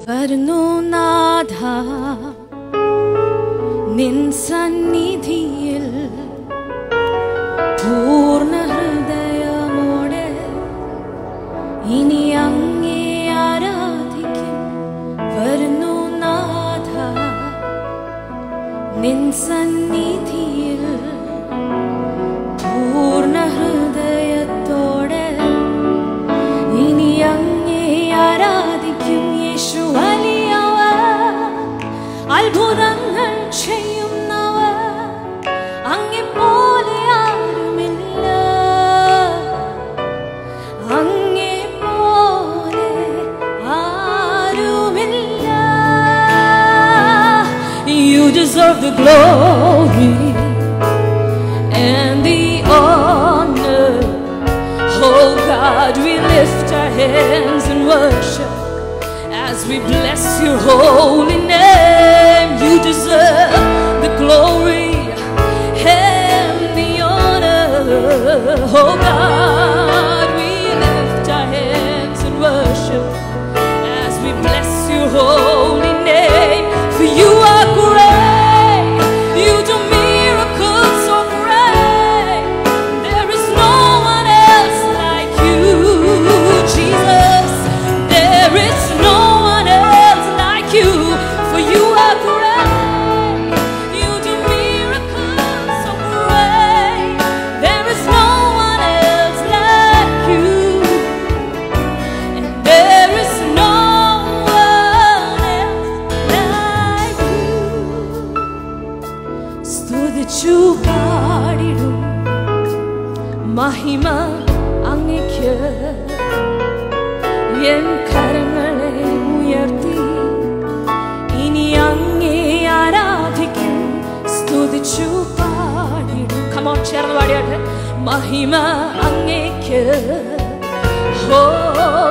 വരുന്നു നാഥ നിൻ സന്നിധിയിൽ പൂർണ്ണ ഹൃദയമോടെ ഇനി അങ്ങേ ആരാധിക്കും. വരുന്നു നാഥ നിൻ സന്നിധിയിൽ പൂർണ്ണ ഹൃദയത്തോടെ ഇനി അങ്ങേ ആരാധിക്കും. യേശു വലിയവൻ, അത്ഭുതങ്ങൾ ചെയ്യുന്നവൻ, അങ്ങെപ്പോലെ ആരുമില്ല, അങ്ങെപ്പോലെ ആരുമില്ല. You deserve the glory and the honor. Oh God, we lift our hands in worship as we bless your holy name. You deserve the glory and the honor. Oh God, we lift our hands in worship as we bless your holy name. For you are great, you do miracles so great. There is no one else like you, Jesus. There is no one else like you. For you are great, you do miracles so great. There is no one else like you, and there is no one else like you. സ്തുതിച്ചു പാടിടും മഹിമ അങ്ങയ്ക്ക്. N കരങ്ങളെ ഉയർത്തി ഇനി അങ്ങേ ആരാധിക്കും. സ്തുതിച്ചു പാടിടും. Come on, ചേർന്ന് പാടിയാട്ടെ. മഹിമ അങ്ങയ്ക്ക്. Oh,